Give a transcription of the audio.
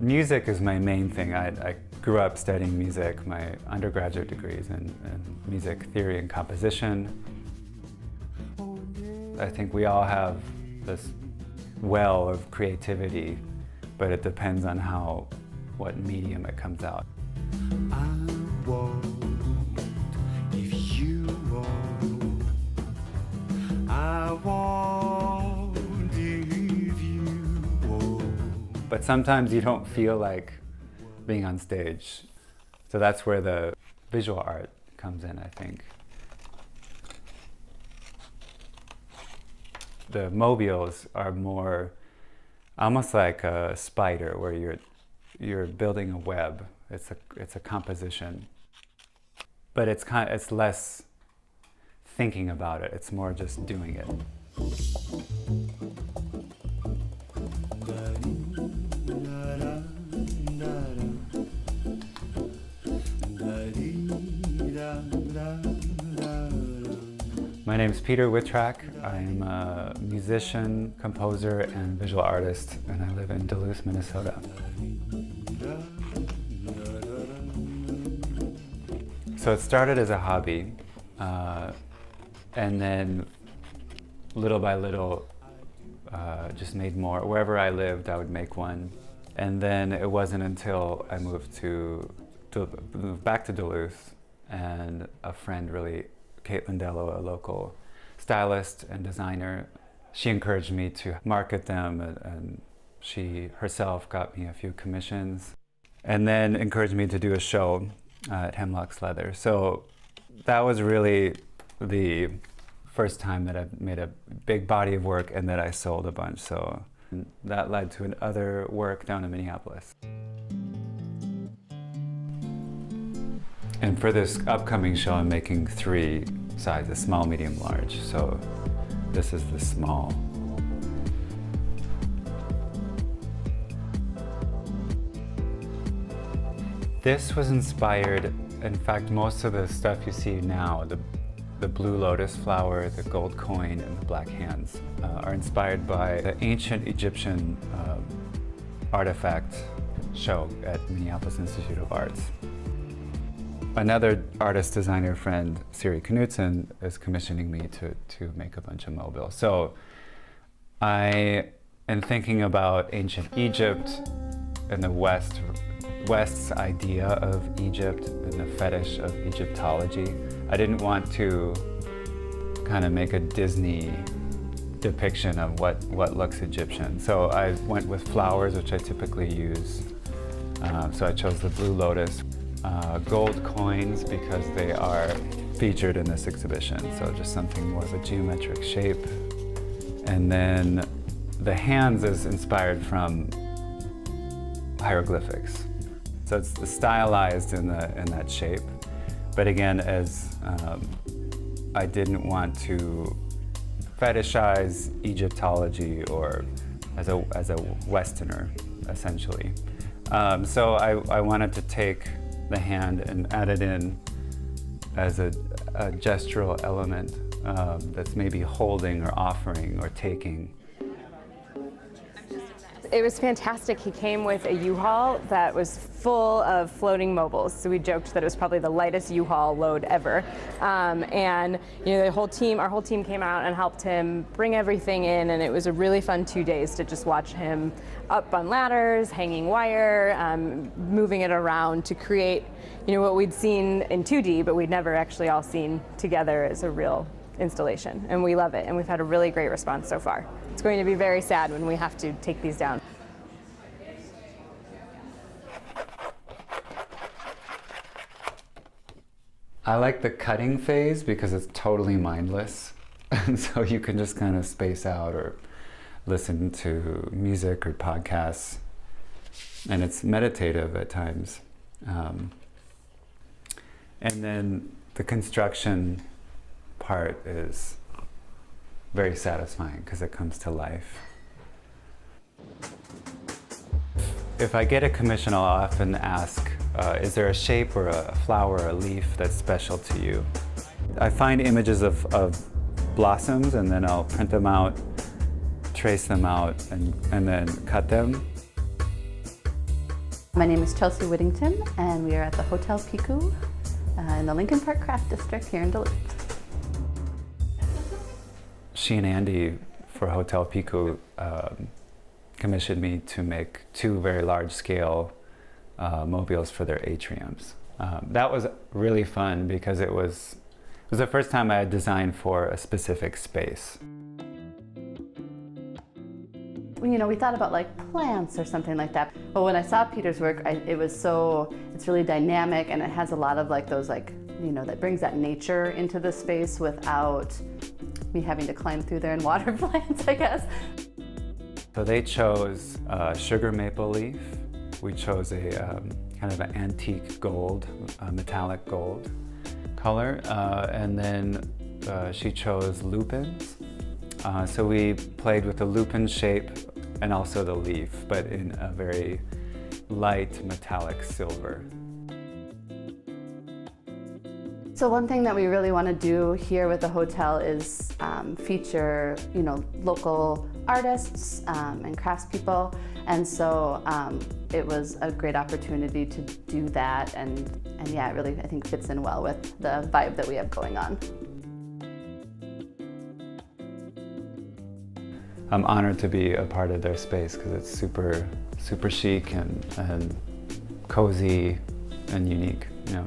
Music is my main thing. I grew up studying music, my undergraduate degrees in music theory and composition. I think we all have this well of creativity, but it depends on what medium it comes out. I won't if you won't. I won't if you won't. But sometimes you don't feel like being on stage. So that's where the visual art comes in, I think. The mobiles are more almost like a spider, where you're building a web. It's a composition, but it's less thinking about it. It's more just doing it. My name is Peter Witrak. I'm a musician, composer, and visual artist, and I live in Duluth, Minnesota. So it started as a hobby, and then little by little just made more. Wherever I lived, I would make one. And then it wasn't until I moved back to Duluth, and a friend really, Caitlin Dello, a local stylist and designer, she encouraged me to market them, and she herself got me a few commissions, and then encouraged me to do a show at Hemlock's Leather. So that was really the first time that I made a big body of work and that I sold a bunch. So that led to other work down in Minneapolis. And for this upcoming show, I'm making 3 sizes: small, medium, large. So this is the small. This was inspired, in fact, most of the stuff you see now, the blue lotus flower, the gold coin, and the black hands, are inspired by the ancient Egyptian artifact show at Minneapolis Institute of Arts. Another artist designer friend, Siri Knudsen, is commissioning me to make a bunch of mobiles. So I am thinking about ancient Egypt and the West's idea of Egypt and the fetish of Egyptology. I didn't want to kind of make a Disney depiction of what looks Egyptian. So I went with flowers, which I typically use. So I chose the blue lotus. Gold coins, because they are featured in this exhibition, so just something more of a geometric shape. And then the hands is inspired from hieroglyphics. So it's stylized in that shape. But again, as I didn't want to fetishize Egyptology or as a Westerner, essentially. So I wanted to take the hand and add it in as a gestural element that's maybe holding or offering or taking. It was fantastic. He came with a U-Haul that was full of floating mobiles. So we joked that it was probably the lightest U-Haul load ever. And our whole team came out and helped him bring everything in, and it was a really fun 2 days to just watch him up on ladders, hanging wire, moving it around to create, what we'd seen in 2D, but we'd never actually all seen together as a real installation. And we love it, and we've had a really great response so far. It's going to be very sad when we have to take these down. I like the cutting phase because it's totally mindless. And so you can just kind of space out or listen to music or podcasts. And it's meditative at times. And then the construction part is very satisfying because it comes to life. If I get a commission, I'll often ask, is there a shape or a flower or a leaf that's special to you? I find images of blossoms, and then I'll print them out, trace them out, and then cut them. My name is Chelsea Whittington, and we are at the Hotel Piku in the Lincoln Park Craft District here in Duluth. She and Andy for Hotel Piku commissioned me to make 2 very large-scale mobiles for their atriums. That was really fun because it was the first time I had designed for a specific space. You know, we thought about like plants or something like that. But when I saw Peter's work, it's really dynamic, and it has a lot of like those like, you know, that brings that nature into the space without me having to climb through there and water plants, I guess. So they chose sugar maple leaf. We chose a kind of an antique gold, metallic gold color, and then she chose lupins. So we played with the lupin shape and also the leaf, but in a very light metallic silver. So one thing that we really want to do here with the hotel is feature, you know, local artists and craftspeople, and so it was a great opportunity to do that, and yeah, it really, I think, fits in well with the vibe that we have going on. I'm honored to be a part of their space because it's super chic and cozy and unique, you know.